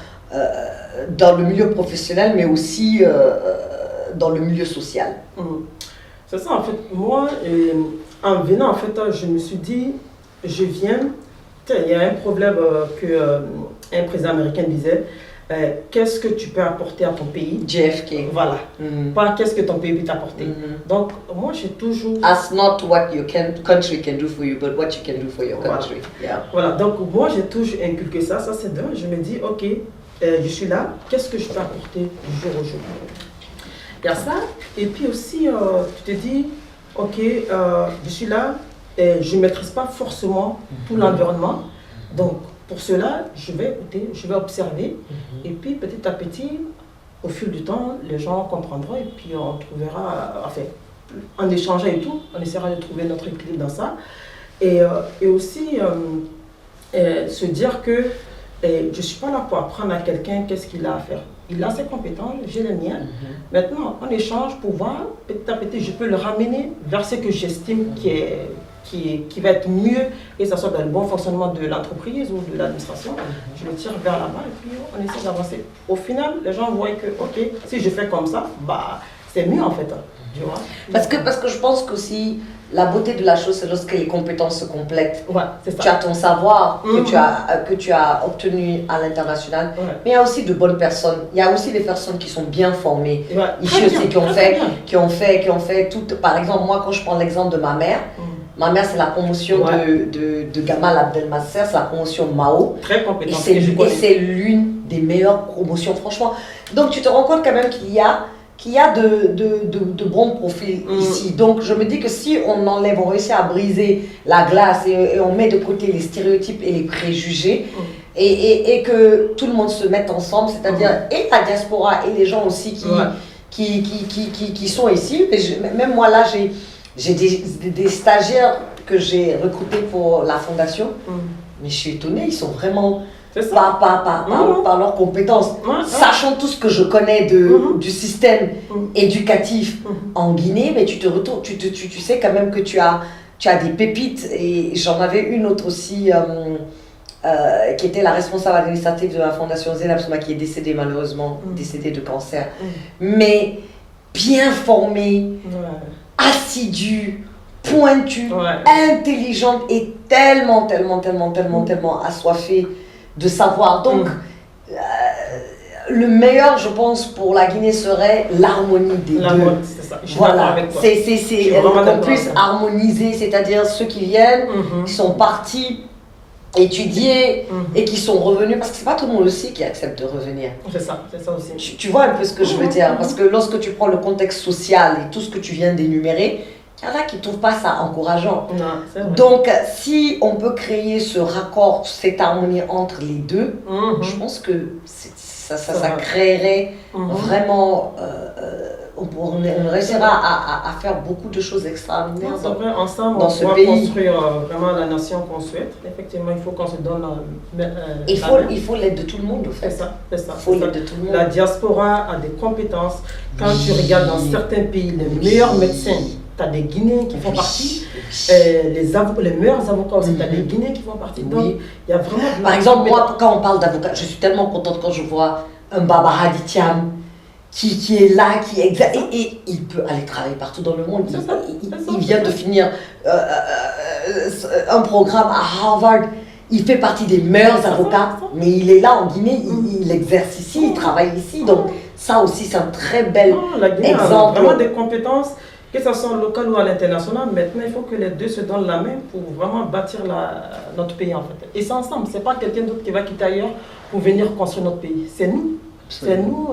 dans le milieu professionnel, mais aussi dans le milieu social. C'est ça, en fait, moi, en venant, en fait, je me suis dit, je viens, il y a un problème qu'un président américain disait, qu'est-ce que tu peux apporter à ton pays? JFK. Voilà. Pas qu'est-ce que ton pays peut t'apporter. Donc, moi, j'ai toujours... Ask not what your country can do for you, but what you can do for your country. Yeah. Voilà. Donc, moi, j'ai toujours inculqué ça. Ça, c'est d'un. Je me dis, OK, je suis là. Qu'est-ce que je peux apporter du jour au jour? Il y a ça. Et puis aussi, tu te dis, OK, je suis là. Et je ne maîtrise pas forcément tout l'environnement. Donc, pour cela, je vais écouter, je vais observer, et puis petit à petit, au fil du temps, les gens comprendront, et puis on trouvera, enfin, en échangeant et tout, on essaiera de trouver notre équilibre dans ça. Et aussi, se dire que je ne suis pas là pour apprendre à quelqu'un qu'est-ce qu'il a à faire. Il a ses compétences, j'ai les miennes. Maintenant, on échange pour voir, petit à petit, je peux le ramener vers ce que j'estime qui va être mieux, et ça soit dans le bon fonctionnement de l'entreprise ou de l'administration. Je le tire vers là-bas et puis on essaie d'avancer. Au final, les gens voient que, OK, si je fais comme ça, bah, c'est mieux en fait. Tu vois? Parce que je pense qu'aussi, la beauté de la chose, c'est lorsque les compétences se complètent. Ouais, c'est ça. Tu as ton savoir que tu as obtenu à l'international, mais il y a aussi de bonnes personnes. Il y a aussi des personnes qui sont bien formées. Ici aussi, qui ont fait tout. Par exemple, moi, quand je prends l'exemple de ma mère, ma mère, c'est la promotion de Gamal Abdel Nasser, c'est la promotion Mao. Très compétente. Et c'est l'une des meilleures promotions, franchement. Donc, tu te rends compte quand même qu'il y a de bons profils ici. Donc, je me dis que si on enlève, on réussit à briser la glace et on met de côté les stéréotypes et les préjugés, et que tout le monde se mette ensemble, c'est-à-dire et la diaspora et les gens aussi qui sont ici. Même moi, là, j'ai des stagiaires que j'ai recrutés pour la fondation, mais je suis étonnée, ils sont vraiment par leurs compétences. Sachant tout ce que je connais du système éducatif en Guinée, mais tu sais quand même que tu as des pépites, et j'en avais une autre aussi qui était la responsable administrative de la fondation Zeynab Souma, qui est décédée malheureusement, décédée de cancer, mais bien formée, assidue, pointue, intelligente et tellement assoiffée de savoir. Donc, le meilleur, je pense, pour la Guinée serait l'harmonie des deux. C'est ça. Voilà, qu'on puisse harmoniser, c'est-à-dire ceux qui viennent, qui sont partis étudier et qui sont revenus, parce que c'est pas tout le monde aussi qui accepte de revenir. C'est ça aussi. Tu vois un peu ce que je veux dire, parce que lorsque tu prends le contexte social et tout ce que tu viens d'énumérer, il y en a qui ne trouvent pas ça encourageant. Non, c'est vrai. Donc, si on peut créer ce raccord, cette harmonie entre les deux, je pense que ça créerait vraiment... on réussira à faire beaucoup de choses extraordinaires ensemble, dans ce pays. Construire vraiment la nation qu'on souhaite. Effectivement, il faut qu'on se donne... il faut l'aide de tout le monde, en fait. C'est ça. Il faut l'aide de tout le monde. La diaspora a des compétences. Quand tu regardes dans certains pays, les meilleurs médecins, tu as des Guinéens qui font partie. Les meilleurs avocats aussi, tu as des Guinéens qui font partie. Donc, il y a vraiment... Par exemple, moi, quand on parle d'avocat, je suis tellement contente quand je vois un Baba Hadithiam qui est là, et il peut aller travailler partout dans le monde. Il vient de finir un programme à Harvard. Il fait partie des meilleurs avocats, mais il est là en Guinée, il exerce ici, il travaille ici. Donc ça aussi, c'est un très bel exemple. A vraiment des compétences, que ce soit local ou à l'international. Maintenant, il faut que les deux se donnent la main pour vraiment bâtir notre pays en fait. Et c'est ensemble, c'est pas quelqu'un d'autre qui va quitter ailleurs pour venir construire notre pays. C'est nous. C'est nous,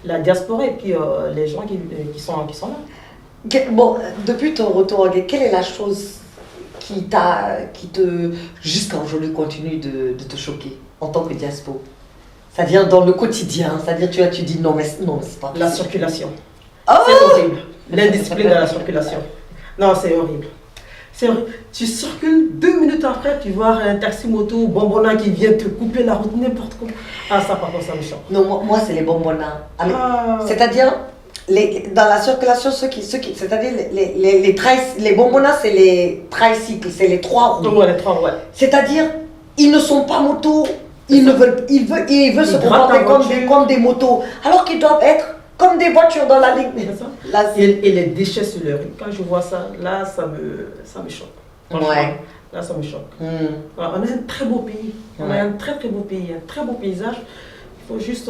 la diaspora, et puis les gens qui sont là. Bon, depuis ton retour, quelle est la chose jusqu'à aujourd'hui continue de te choquer en tant que diaspo? C'est-à-dire dans le quotidien, c'est-à-dire tu dis non, mais c'est pas La possible. circulation. Oh C'est horrible. L'indiscipline de la circulation. Non, c'est horrible. C'est horrible. Tu circules 2 minutes après, tu vois un taxi-moto ou bonbonna qui vient te couper la route n'importe comment. Ah, ça, par contre, ça me choque. Non, moi c'est les bonbonnas. Ah. C'est-à-dire, dans la circulation, c'est-à-dire les bonbonnas, c'est les tricycles, c'est les 3 roues. Ouais, les 3, ouais. C'est-à-dire, ils ne sont pas motos, ils veulent se comporter comme des motos, alors qu'ils doivent être comme des voitures dans la ligne. C'est ça. Là, Et les déchets sur le riz, quand je vois ça, là, ça me choque. Franchement, ouais. Là, ça me choque. Hmm. On a un très beau pays. On a Ouais. un très très beau pays, un très beau paysage. Il faut juste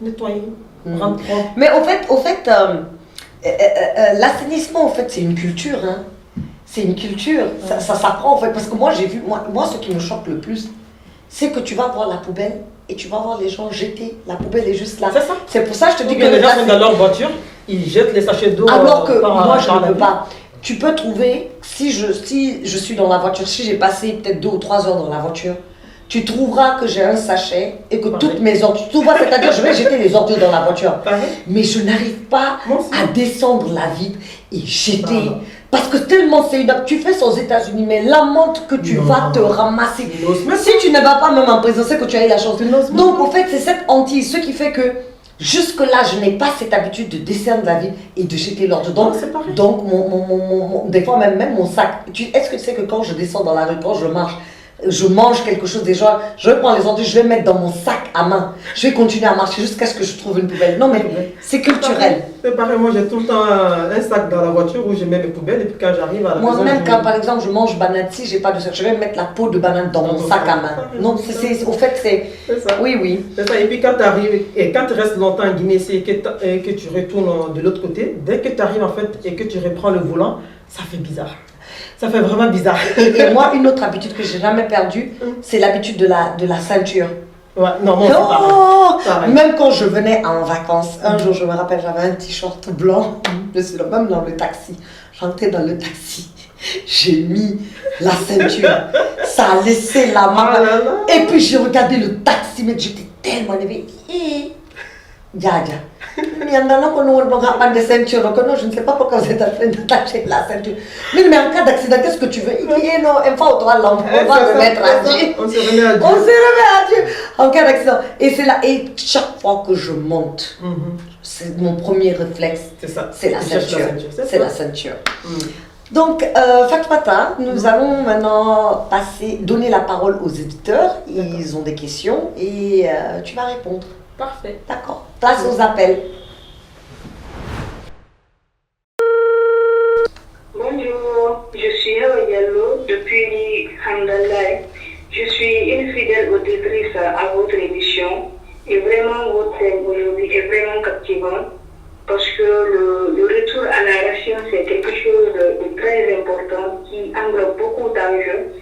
nettoyer, Mm. rendre propre. Mais au fait, l'assainissement, en fait, c'est une culture. Hein. C'est une culture. Ça s'apprend, en fait. Parce que moi, j'ai vu, moi, ce qui me choque le plus, c'est que tu vas voir la poubelle et tu vas voir les gens jeter. La poubelle est juste là. C'est ça. C'est pour ça que je te dis Donc, que les gens sont dans leur voiture, ils jettent les sachets d'eau. alors que moi, je par ne la peux vie. pas. Tu peux trouver, si je suis dans la voiture, si j'ai passé peut-être 2 ou 3 heures dans la voiture, tu trouveras que j'ai un sachet et que Pareil. toutes mes ordures, tu vois, c'est-à-dire je vais jeter les ordures dans la voiture. Pareil. Mais je n'arrive pas Moi aussi. à descendre la vitre et jeter. Non. Parce que tellement c'est une... Tu fais ça aux États-Unis, mais l'amende que tu Non. vas te ramasser. Ils n'osent même Si tu ne vas pas même en prison, c'est que tu as eu la chance. Ils n'osent même Donc, pas. au fait, c'est cette hantise, ce qui fait que jusque-là, je n'ai pas cette habitude de descendre la vitre et de jeter l'ordre. Non, Donc, c'est pareil. des fois, même mon sac. Est-ce que tu sais que quand je descends dans la rue, quand je marche, je mange quelque chose déjà, je vais prendre les ordures, je vais mettre dans mon sac à main. Je vais continuer à marcher jusqu'à ce que je trouve une poubelle. Non, mais c'est culturel. C'est pareil, moi j'ai tout le temps un sac dans la voiture où je mets mes poubelles et puis quand j'arrive à la maison. Moi-même, je- quand par exemple je mange banane, si j'ai pas de sac, je vais mettre la peau de banane dans mon sac à main. Non, au fait, c'est. C'est ça. Oui, oui. C'est ça. Et puis quand tu arrives, et quand tu restes longtemps en Guinée ici et que tu retournes de l'autre côté, dès que tu arrives en fait et que tu reprends le volant, ça fait bizarre. Ça fait vraiment bizarre. Et moi, une autre habitude que j'ai jamais perdue, c'est l'habitude de la ceinture. Ouais, non, moi, c'est pareil. Oh, Pareil. même quand je venais en vacances, un jour je me rappelle, j'avais un t-shirt blanc, je suis là, même dans le taxi. J'entrais dans le taxi, j'ai mis la ceinture, ça a laissé la main. Ah là là. Et puis j'ai regardé le taxi, mais j'étais tellement énervée. Dja. Il y en a qui n'ont pas de ceinture, donc non, je ne sais pas pourquoi vous êtes en train d'attacher la ceinture. Mais en cas d'accident, qu'est-ce que tu veux? Il dit non, il faut toi l'homme, on va se mettre à Dieu. On se remet à Dieu. On se remet à Dieu en cas d'accident. Et c'est là, et chaque fois que je monte, Mhm. c'est mon premier réflexe, C'est ça. c'est la Tu cherches ceinture. C'est C'est ça. la ceinture. Mhm. Donc, Fatmata, nous allons maintenant donner la parole aux éditeurs. Ils ont des questions et tu vas répondre. Parfait. D'accord. Place aux appels. Bonjour, je suis Hawa Diallo depuis Hamdallah. Je suis une fidèle auditrice à votre émission et vraiment votre thème aujourd'hui est vraiment captivant parce que le retour à la racine c'est quelque chose de très important qui englobe beaucoup d'enjeux.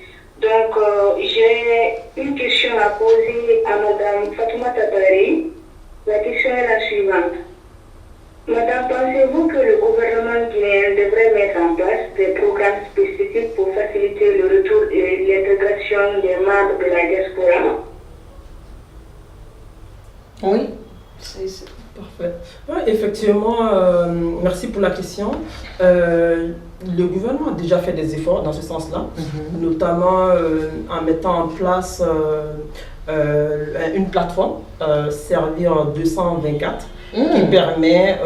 Donc j'ai une question à poser à Madame Fatoumata Bari. La question est la suivante. Madame, pensez-vous que le gouvernement guinéen devrait mettre en place des programmes spécifiques pour faciliter le retour et l'intégration des membres de la diaspora? Oui. Parfait. Ouais, effectivement, merci pour la question. Le gouvernement a déjà fait des efforts dans ce sens-là, notamment en mettant en place une plateforme, Servir 224, qui permet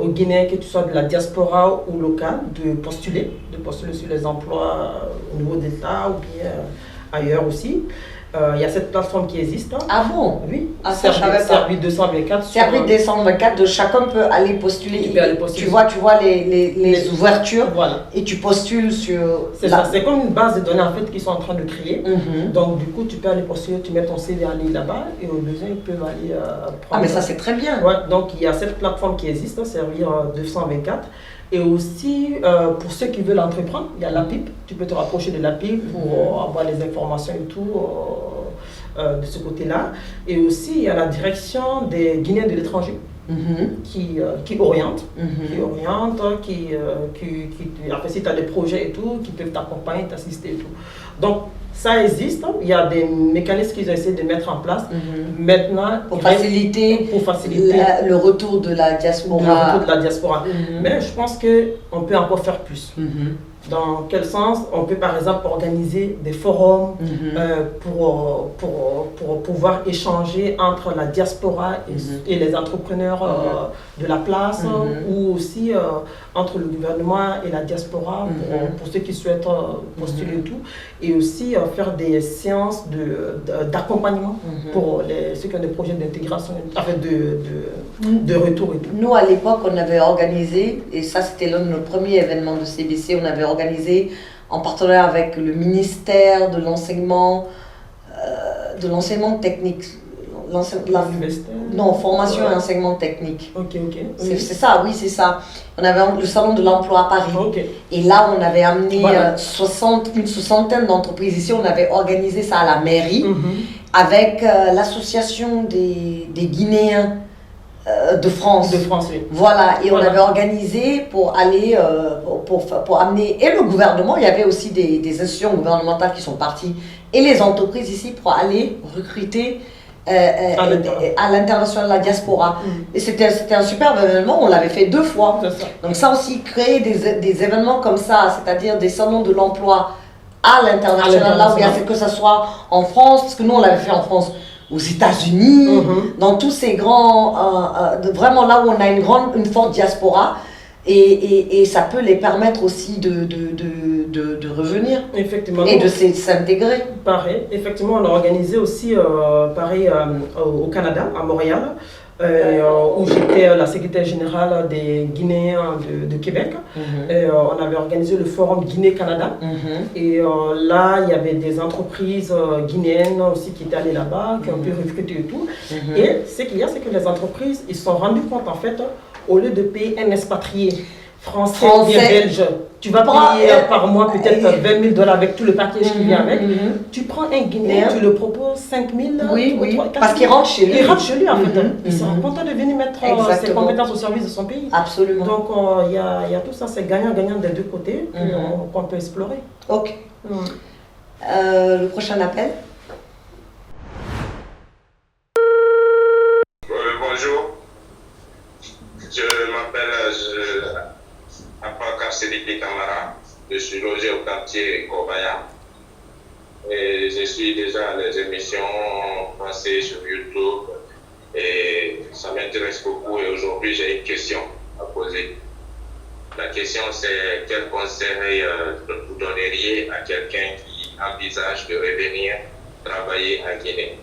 aux Guinéens, que tu sois de la diaspora ou locale, de postuler sur les emplois au niveau d'État ou bien ailleurs aussi. Il y a cette plateforme qui existe. Hein. Ah bon? Oui, Ah, ça, je savais pas. Servir 224. C'est après décembre 24, chacun peut aller postuler. Tu peux aller postuler. Tu vois les ouvertures Voilà. et tu postules sur. C'est ça, c'est comme une base de données en fait qu'ils sont en train de créer. Mhm. Donc du coup, tu peux aller postuler, tu mets ton CV aller là-bas et au besoin, ils peuvent aller prendre. Ah, mais ça, c'est très bien. Ouais, donc il y a cette plateforme qui existe, hein, Servir 224. Et aussi, pour ceux qui veulent entreprendre, il y a l'APIP. Tu peux te rapprocher de l'APIP pour avoir les informations et tout de ce côté-là. Et aussi, il y a la direction des Guinéens de l'étranger. qui orientent, en fait, si tu as des projets et tout, qui peuvent t'accompagner, t'assister et tout. Donc, ça existe, il y a des mécanismes qu'ils ont essayé de mettre en place. Maintenant, pour faciliter le retour de la diaspora. Mais je pense qu'on peut encore faire plus. Dans quel sens? On peut par exemple organiser des forums pour pouvoir échanger entre la diaspora et les entrepreneurs de la place, ou aussi entre le gouvernement et la diaspora pour ceux qui souhaitent postuler tout, et aussi faire des séances d'accompagnement pour ceux qui ont des projets d'intégration, de retour et tout. Nous, à l'époque, on avait organisé, et ça c'était l'un de nos premiers événements de CBC, on avait organisé en partenariat avec le ministère de l'enseignement technique. Formation et enseignement technique. C'est ça, oui, c'est ça. On avait le salon de l'emploi à Paris. Et là, on avait amené une soixantaine d'entreprises ici. On avait organisé ça à la mairie avec l'association des Guinéens de France. Oui. Voilà, et on avait organisé pour aller, pour amener, et le gouvernement, il y avait aussi des institutions gouvernementales qui sont parties, et les entreprises ici pour aller recruter à l'international, la diaspora. Et c'était un superbe événement, on l'avait fait 2 fois. Donc ça aussi, créer des événements comme ça, c'est-à-dire des salons de l'emploi à l'international, là où il y a, que ce soit en France, parce que nous on l'avait fait en France, aux États-Unis, dans tous ces grands, vraiment là où on a une forte diaspora, et ça peut les permettre aussi de revenir. Effectivement. Et de s'intégrer. Pareil, effectivement, on a organisé aussi, au Canada, à Montréal, où j'étais la secrétaire générale des Guinéens de Québec. On avait organisé le forum Guinée-Canada. Et là, il y avait des entreprises guinéennes aussi qui étaient allées là-bas, qui ont pu recruter et tout. Et ce qu'il y a, c'est que les entreprises, ils se sont rendus compte, en fait, au lieu de payer un expatrié français ou bien belge, tu vas payer par mois peut-être $20 000 avec tout le package qui vient avec. Tu prends un Guinéen, tu le proposes 5 000. Oui, parce qu'il rentre chez lui. Il rentre chez lui en fait. Il sera content de venir mettre ses compétences au service de son pays. Absolument. Donc il y a tout ça, c'est gagnant-gagnant des 2 côtés qu'on peut explorer. Ok. Le prochain appel. Bonjour. Je m'appelle Abakar Sédiki Kamara. Je suis logé au quartier Kobaya. Et je suis déjà les émissions passées sur YouTube. Et ça m'intéresse beaucoup. Et aujourd'hui, j'ai une question à poser. La question, c'est quel conseil vous donneriez à quelqu'un qui envisage de revenir travailler en Guinée,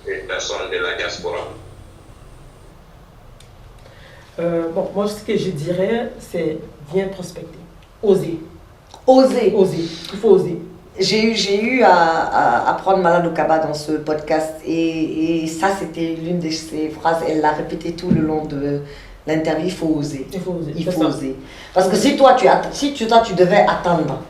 une personne de la diaspora? Moi, ce que je dirais, c'est viens prospecter. Oser. Il faut oser. J'ai eu à prendre Malade au Kaba dans ce podcast, et ça, c'était l'une de ses phrases. Elle l'a répété tout le long de l'interview. Il faut oser. Il faut oser. Parce que si toi, tu devais attendre,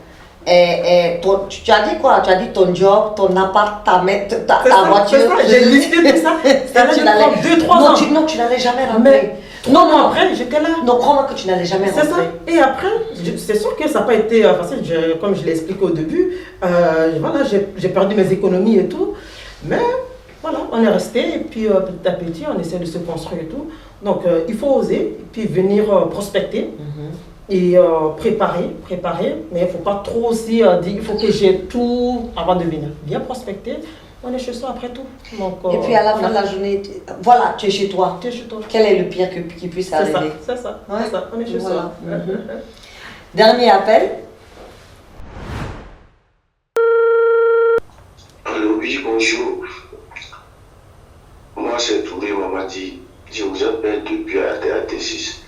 tu as dit quoi? Tu as dit ton job, ton appart, ta voiture. J'ai listé tout ça. Ça allait prendre 2-3 ans. Non, tu n'allais jamais rentrer. Non, après, j'étais là. Non, crois-moi que tu n'allais jamais rentrer. C'est ça. Et après, c'est sûr que ça n'a pas été facile. Comme je l'ai expliqué au début, voilà, j'ai perdu mes économies et tout. Mais voilà, on est resté. Et puis petit à petit, on essaie de se construire et tout. Donc, il faut oser. Et puis venir prospecter. Et préparer. Mais il ne faut pas trop aussi dire il faut que j'ai tout avant de venir. Bien prospecter. On est chez soi après tout. Donc, et puis à la fin de la journée, voilà, tu es chez toi. Quel est le pire qui puisse arriver? C'est ça. On est chez soi. Dernier appel. Allô, oui, bonjour. Moi, c'est Touré Mamadi. Je vous appelle depuis AT6.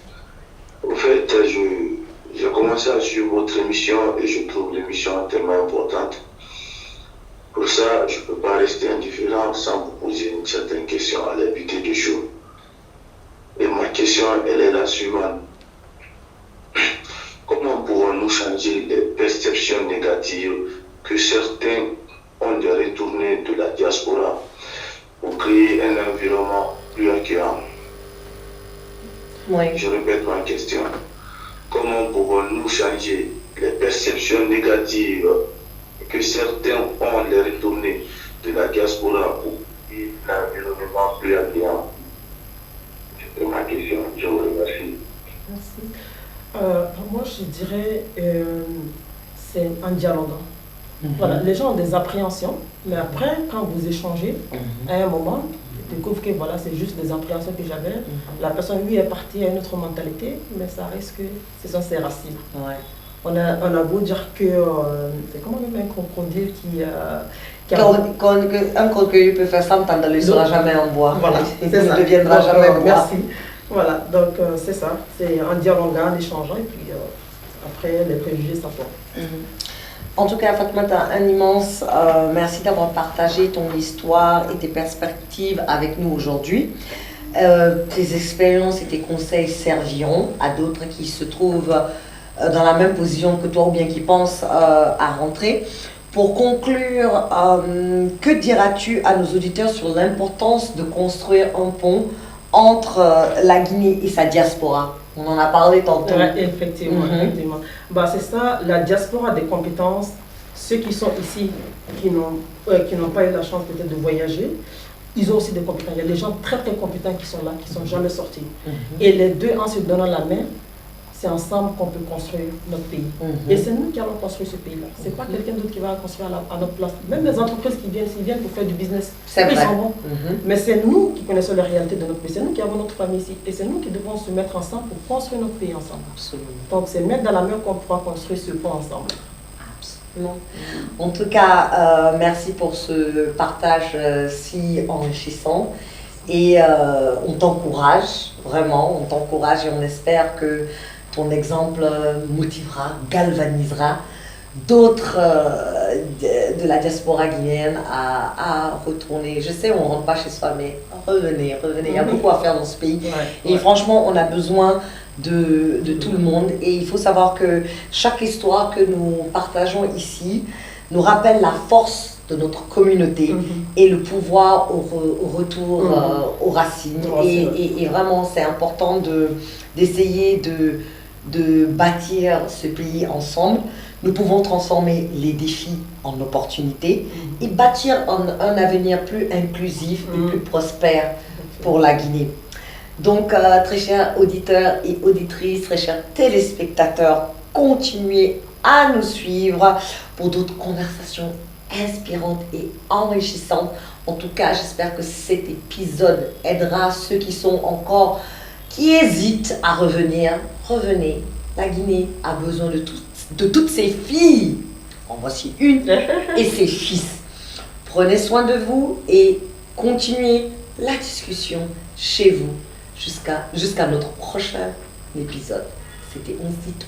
Au fait, j'ai commencé à suivre votre émission et je trouve l'émission tellement importante. Pour ça, je ne peux pas rester indifférent sans vous poser une certaine question à l'invité du jour. Et ma question, elle est la suivante. Comment pouvons-nous changer les perceptions négatives que certains ont de retourner de la diaspora pour créer un environnement plus accueillant? Oui. Je répète ma question. Comment pouvons-nous changer les perceptions négatives que certains ont les retournées de la diaspora pour l'environnement plus agréable? C'est ma question. Je vous remercie. Merci. Moi, je dirais c'est en dialoguant. Voilà, les gens ont des appréhensions, mais après, quand vous échangez, à un moment, ils découvrent que voilà, c'est juste des appréhensions que j'avais. La personne, lui, est partie à une autre mentalité, mais ça reste que ce sont ses racines. Ouais. On a beau dire que c'est comment même un crocodile qui Un crocodile peut faire ça, mais il ne sera jamais en bois. Voilà, Il c'est ne ça. deviendra Donc, jamais bois. merci. Voilà, donc c'est ça. C'est en dialoguant, en échangeant, et puis après, les préjugés, ça part. En tout cas, Fatoumata, un immense merci d'avoir partagé ton histoire et tes perspectives avec nous aujourd'hui. Tes expériences et tes conseils serviront à d'autres qui se trouvent dans la même position que toi ou bien qui pensent à rentrer. Pour conclure, que diras-tu à nos auditeurs sur l'importance de construire un pont entre la Guinée et sa diaspora? On en a parlé tantôt. Ouais, effectivement, effectivement. Bah, c'est ça, la diaspora a des compétences. Ceux qui sont ici, qui n'ont pas eu la chance peut-être de voyager, ils ont aussi des compétences. Il y a des gens très très compétents qui sont là, qui ne sont jamais sortis. Et les deux, en se donnant la main, c'est ensemble qu'on peut construire notre pays. Et c'est nous qui allons construire ce pays-là. Ce n'est pas quelqu'un d'autre qui va construire à notre place. Même les entreprises qui viennent, s'ils viennent pour faire du business, C'est vrai. ils s'en vont. Mais c'est nous qui connaissons la réalité de notre pays. C'est nous qui avons notre famille ici. Et c'est nous qui devons se mettre ensemble pour construire notre pays ensemble. Absolument. Donc c'est mettre dans la main qu'on pourra construire ce pont ensemble. Absolument. En tout cas, merci pour ce partage si enrichissant. Et on t'encourage, vraiment, on t'encourage et on espère que ton exemple motivera, galvanisera d'autres de la diaspora guinéenne à retourner. Je sais, on ne rentre pas chez soi, mais revenez. Il y a beaucoup à faire dans ce pays. Et franchement, on a besoin de tout le monde. Et il faut savoir que chaque histoire que nous partageons ici nous rappelle la force de notre communauté et le pouvoir au retour aux racines. Et vraiment, c'est important d'essayer de bâtir ce pays ensemble. Nous pouvons transformer les défis en opportunités et bâtir un avenir plus inclusif et plus prospère pour la Guinée. Donc, très chers auditeurs et auditrices, très chers téléspectateurs, continuez à nous suivre pour d'autres conversations inspirantes et enrichissantes. En tout cas, j'espère que cet épisode aidera ceux qui hésitent à revenir. Revenez. La Guinée a besoin de toutes ses filles. En voici une et ses fils. Prenez soin de vous et continuez la discussion chez vous jusqu'à notre prochain épisode. C'était On se dit tout.